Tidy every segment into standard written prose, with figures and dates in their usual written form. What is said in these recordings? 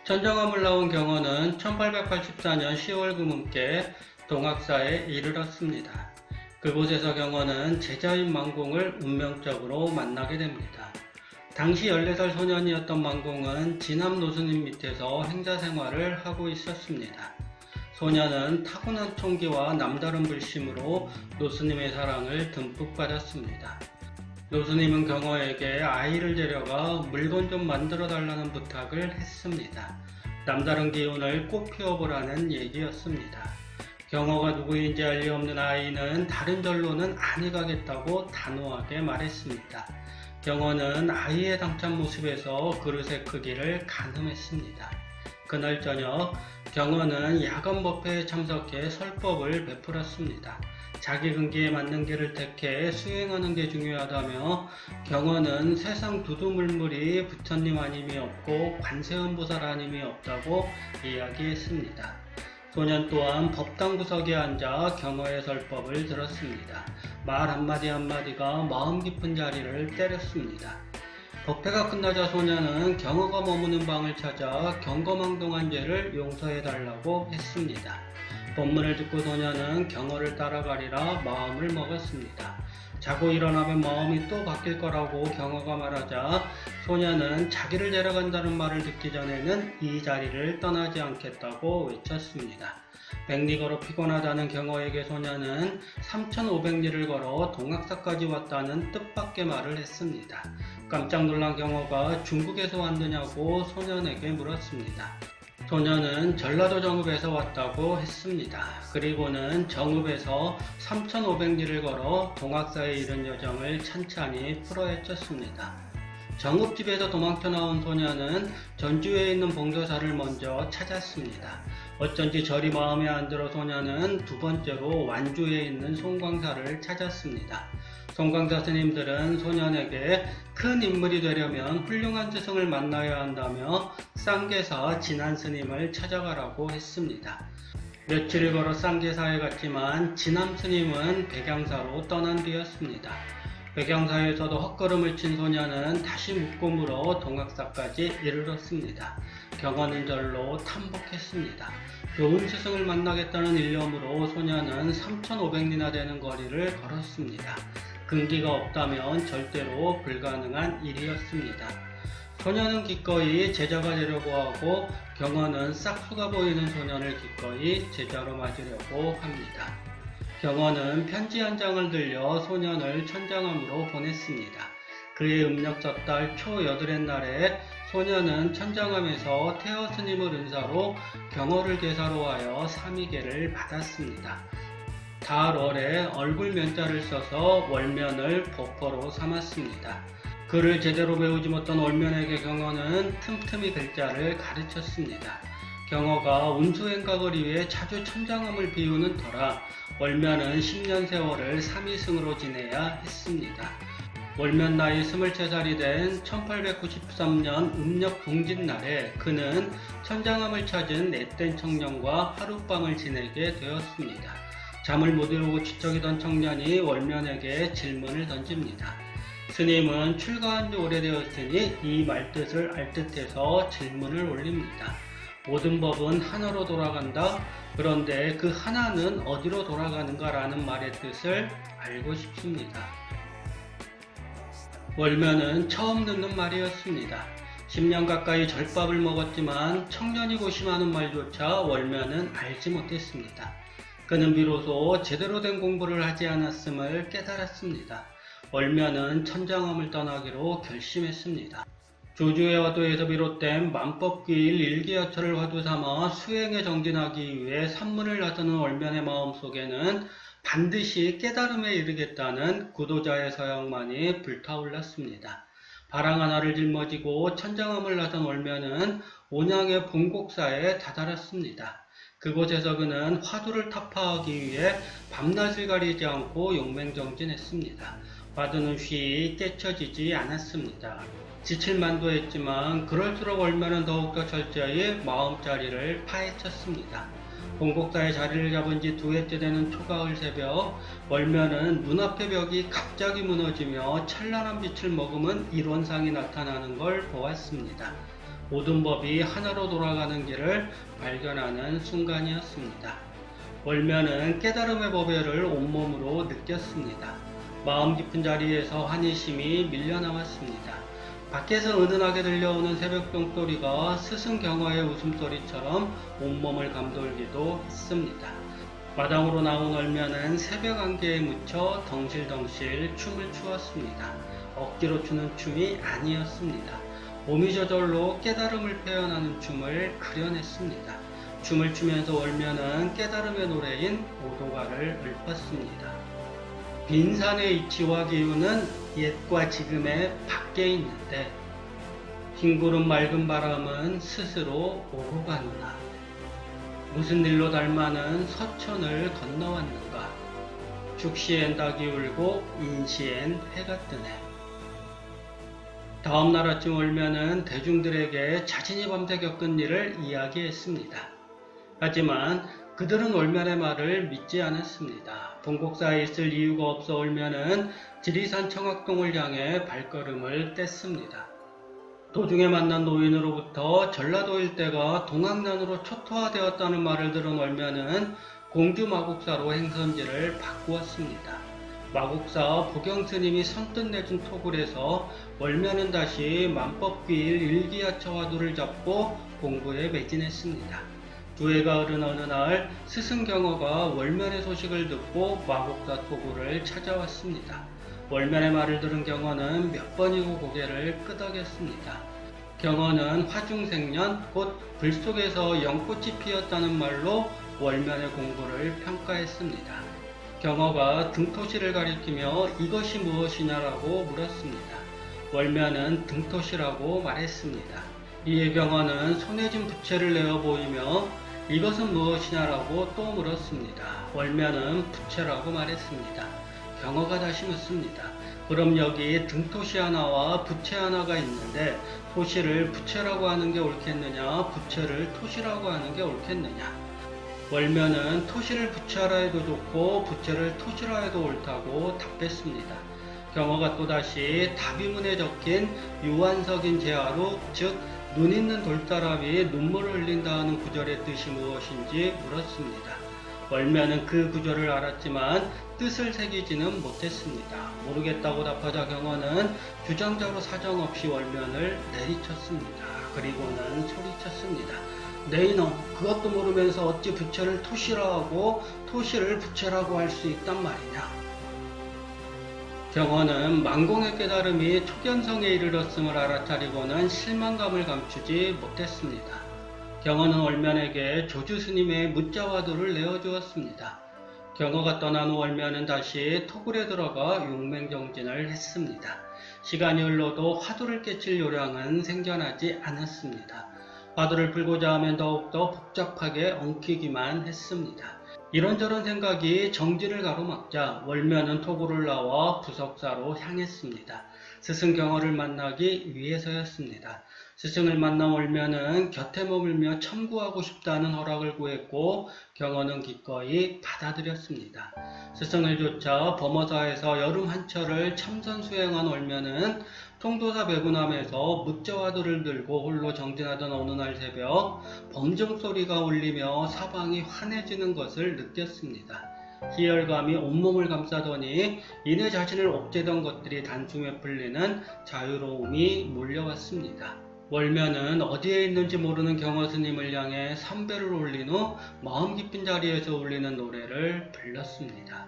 천정함을 나온 경원은 1884년 10월 금음께 동학사에 이르렀습니다. 그곳에서 경원은 제자인 만공을 운명적으로 만나게 됩니다. 당시 14살 소년이었던 만공은 진암 노스님 밑에서 행자 생활을 하고 있었습니다. 소년은 타고난 총기와 남다른 불심으로 노스님의 사랑을 듬뿍 받았습니다. 노스님은 경호에게 아이를 데려가 물건 좀 만들어 달라는 부탁을 했습니다. 남다른 기운을 꽃 피워보라는 얘기였습니다. 경호가 누구인지 알 리 없는 아이는 다른 절로는 안 가겠다고 단호하게 말했습니다. 경호는 아이의 당찬 모습에서 그릇의 크기를 가늠했습니다. 그날 저녁 경호는 야간 법회에 참석해 설법을 베풀었습니다. 자기 근기에 맞는 길을 택해 수행하는 게 중요하다며 경호는 세상 두두물물이 부처님 아님이 없고 관세음보살 아님이 없다고 이야기했습니다. 소년 또한 법당 구석에 앉아 경호의 설법을 들었습니다. 말 한마디 한마디가 마음 깊은 자리를 때렸습니다. 법회가 끝나자 소년은 경호가 머무는 방을 찾아 경거망동한 죄를 용서해달라고 했습니다. 법문을 듣고 소년은 경호를 따라가리라 마음을 먹었습니다. 자고 일어나면 마음이 또 바뀔 거라고 경호가 말하자 소년은 자기를 데려간다는 말을 듣기 전에는 이 자리를 떠나지 않겠다고 외쳤습니다. 100리 걸어 피곤하다는 경호에게 소년은 3,500리를 걸어 동학사까지 왔다는 뜻밖의 말을 했습니다. 깜짝 놀란 경호가 중국에서 왔느냐고 소년에게 물었습니다. 소년은 전라도 정읍에서 왔다고 했습니다. 그리고는 정읍에서 3,500리를 걸어 동학사에 이른 여정을 찬찬히 풀어헤쳤습니다. 정읍집에서 도망쳐 나온 소년은 전주에 있는 봉도사를 먼저 찾았습니다. 어쩐지 절이 마음에 안 들어 소년은 두 번째로 완주에 있는 송광사를 찾았습니다. 송광사 스님들은 소년에게 큰 인물이 되려면 훌륭한 스승을 만나야 한다며 쌍계사 진안 스님을 찾아가라고 했습니다. 며칠을 걸어 쌍계사에 갔지만 진암 스님은 백양사로 떠난 뒤였습니다. 백양사에서도 헛걸음을 친 소년은 다시 묵고물어 동학사까지 이르렀습니다. 경원은 절로 탐복했습니다. 좋은 스승을 만나겠다는 일념으로 소년은 3,500리나 되는 거리를 걸었습니다. 근기가 없다면 절대로 불가능한 일이었습니다. 소년은 기꺼이 제자가 되려고 하고 경원은 싹수가 보이는 소년을 기꺼이 제자로 맞으려고 합니다. 경원은 편지 한 장을 들려 소년을 천장암으로 보냈습니다. 그의 음력 섣달 초 8의 날에 소년은 천장암에서 태어 스님을 은사로 경호를 계사로 하여 삼위계를 받았습니다. 달월에 얼굴 면자를 써서 월면을 법호로 삼았습니다. 글을 제대로 배우지 못한 월면에게 경호는 틈틈이 글자를 가르쳤습니다. 경호가 운수행각을 위해 자주 천장암을 비우는 터라 월면은 10년 세월을 삼위승으로 지내야 했습니다. 월면 나이 23살이 된 1893년 음력 동짓날에 그는 천장암을 찾은 넷된 청년과 하룻밤을 지내게 되었습니다. 잠을 못 이루고 지적이던 청년이 월면에게 질문을 던집니다. 스님은 출가한 지 오래되었으니 이 말뜻을 알 듯해서 질문을 올립니다. 모든 법은 하나로 돌아간다. 그런데 그 하나는 어디로 돌아가는가 라는 말의 뜻을 알고 싶습니다. 월면은 처음 듣는 말이었습니다. 10년 가까이 절밥을 먹었지만 청년이 고심하는 말조차 월면은 알지 못했습니다. 그는 비로소 제대로 된 공부를 하지 않았음을 깨달았습니다. 월면은 천장암을 떠나기로 결심했습니다. 조주의 화두에서 비롯된 만법귀일 일기여철을 화두 삼아 수행에 정진하기 위해 산문을 나서는 월면의 마음속에는 반드시 깨달음에 이르겠다는 구도자의 서양만이 불타올랐습니다. 바랑 하나를 짊어지고 천장암을 나선 월면은 온양의 본곡사에 다다랐습니다. 그곳에서 그는 화두를 타파하기 위해 밤낮을 가리지 않고 용맹정진했습니다. 화두는 쉬이 깨쳐지지 않았습니다. 지칠만도 했지만 그럴수록 월면은 더욱더 철저히 마음자리를 파헤쳤습니다. 본곡사의 자리를 잡은 지 2회째 되는 초가을 새벽, 월면은 눈앞의 벽이 갑자기 무너지며 찬란한 빛을 머금은 일원상이 나타나는 걸 보았습니다. 모든 법이 하나로 돌아가는 길을 발견하는 순간이었습니다. 월면은 깨달음의 법회를 온몸으로 느꼈습니다. 마음 깊은 자리에서 환희심이 밀려나왔습니다. 밖에서 은은하게 들려오는 새벽동 소리가 스승 경화의 웃음소리처럼 온몸을 감돌기도 했습니다. 마당으로 나온 월면은 새벽 안개에 묻혀 덩실덩실 춤을 추었습니다. 억지로 추는 춤이 아니었습니다. 몸이 저절로 깨달음을 표현하는 춤을 그려냈습니다. 춤을 추면서 월면은 깨달음의 노래인 오도가를 읊었습니다. 빈산의 이치와 기운은 옛과 지금의 밖에 있는데 흰구름 맑은 바람은 스스로 오고 가누나 무슨 일로 달마는 서천을 건너왔는가 죽시엔 닭이 울고 인시엔 해가 뜨네. 다음 날 아침 월면은 대중들에게 자신이 밤새 겪은 일을 이야기했습니다. 하지만 그들은 월면의 말을 믿지 않았습니다. 본곡사에 있을 이유가 없어 월면은 지리산 청학동을 향해 발걸음을 뗐습니다. 도중에 만난 노인으로부터 전라도 일대가 동학난으로 초토화되었다는 말을 들은 월면은 공주 마곡사로 행선지를 바꾸었습니다. 마곡사 보경스님이 선뜻 내준 토굴에서 월면은 다시 만법귀일 일기야처 화두를 잡고 공부에 매진했습니다. 두 해가 흐른 어느 날 스승 경어가 월면의 소식을 듣고 마곡사 토굴을 찾아왔습니다. 월면의 말을 들은 경어는 몇 번이고 고개를 끄덕였습니다. 경어는 화중생년 곧 불속에서 연꽃이 피었다는 말로 월면의 공부를 평가했습니다. 경어가 등토시를 가리키며 이것이 무엇이냐라고 물었습니다. 월면은 등토시라고 말했습니다. 이에 경어는 손에 쥔 부채를 내어 보이며 이것은 무엇이냐라고 또 물었습니다. 월면은 부채라고 말했습니다. 경어가 다시 묻습니다. 그럼 여기 등토시 하나와 부채 하나가 있는데 토시를 부채라고 하는 게 옳겠느냐 부채를 토시라고 하는 게 옳겠느냐. 월면은 토시를 부채라 해도 좋고 부채를 토시라 해도 옳다고 답했습니다. 경어가 또다시 답의문에 적힌 유한석인 제하로 즉 눈 있는 돌사람이 눈물을 흘린다 하는 구절의 뜻이 무엇인지 물었습니다. 월면은 그 구절을 알았지만 뜻을 새기지는 못했습니다. 모르겠다고 답하자 경어는 주장자로 사정없이 월면을 내리쳤습니다. 그리고는 소리쳤습니다. 네 이놈, 그것도 모르면서 어찌 부채를 토시라 하고 토시를 부채라고 할 수 있단 말이냐. 경어는 만공의 깨달음이 초견성에 이르렀음을 알아차리고는 실망감을 감추지 못했습니다. 경어는 월면에게 조주스님의 묻자화두를 내어주었습니다. 경어가 떠난 후 월면은 다시 토굴에 들어가 용맹정진을 했습니다. 시간이 흘러도 화두를 깨칠 요량은 생겨나지 않았습니다. 화두를 풀고자 하면 더욱더 복잡하게 엉키기만 했습니다. 이런저런 생각이 정진을 가로막자 월면은 토굴을 나와 부석사로 향했습니다. 스승 경어를 만나기 위해서였습니다. 스승을 만나 월면은 곁에 머물며 첨구하고 싶다는 허락을 구했고 경어는 기꺼이 받아들였습니다. 스승을 쫓아 범어사에서 여름 한철을 참선 수행한 월면은 통도사 배구남에서 묻자화두를 들고 홀로 정진하던 어느 날 새벽 범정소리가 울리며 사방이 환해지는 것을 느꼈습니다. 희열감이 온몸을 감싸더니 이내 자신을 옥죄던 것들이 단숨에 풀리는 자유로움이 몰려왔습니다. 월면은 어디에 있는지 모르는 경어스님을 향해 삼배를 올린 후 마음 깊은 자리에서 울리는 노래를 불렀습니다.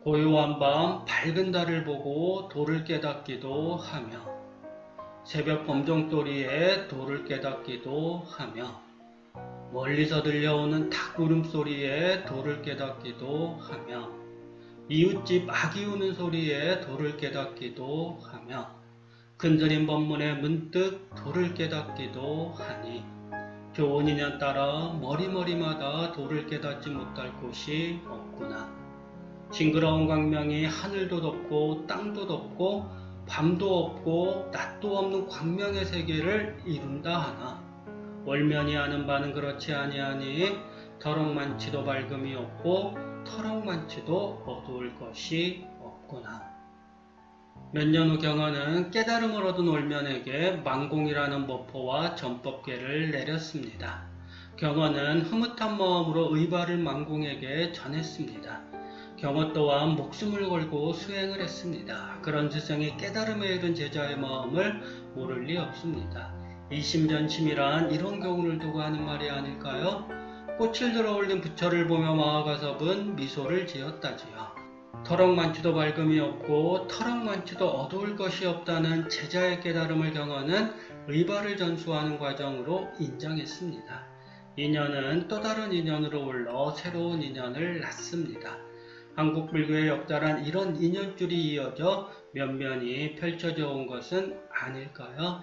고요한 밤 밝은 달을 보고 도를 깨닫기도 하며 새벽 범정소리에 도를 깨닫기도 하며 멀리서 들려오는 닭 울음소리에 도를 깨닫기도 하며 이웃집 아기 우는 소리에 도를 깨닫기도 하며 근드린 법문에 문득 도를 깨닫기도 하니 좋은 인연 따라 머리머리마다 도를 깨닫지 못할 곳이 없구나. 징그러운 광명이 하늘도 덮고 땅도 덮고 밤도 없고 낮도 없는 광명의 세계를 이룬다 하나 월면이 아는 바는 그렇지 아니하니 터럭만치도 밝음이 없고 터럭만치도 어두울 것이 없구나. 몇 년 후 경어는 깨달음을 얻은 올면에게 만공이라는 모포와 전법계를 내렸습니다. 경어는 흐뭇한 마음으로 의발을 만공에게 전했습니다. 경어 또한 목숨을 걸고 수행을 했습니다. 그런 스승이 깨달음에 이른 제자의 마음을 모를 리 없습니다. 이심전심이란 이런 교훈을 두고 하는 말이 아닐까요? 꽃을 들어 올린 부처를 보며 마하가섭은 미소를 지었다지요. 터럭만치도 밝음이 없고 터럭만치도 어두울 것이 없다는 제자의 깨달음을 경어는 의발을 전수하는 과정으로 인정했습니다. 인연은 또 다른 인연으로 올라 새로운 인연을 낳습니다. 한국 불교의 역사란 이런 인연줄이 이어져 면면이 펼쳐져 온 것은 아닐까요?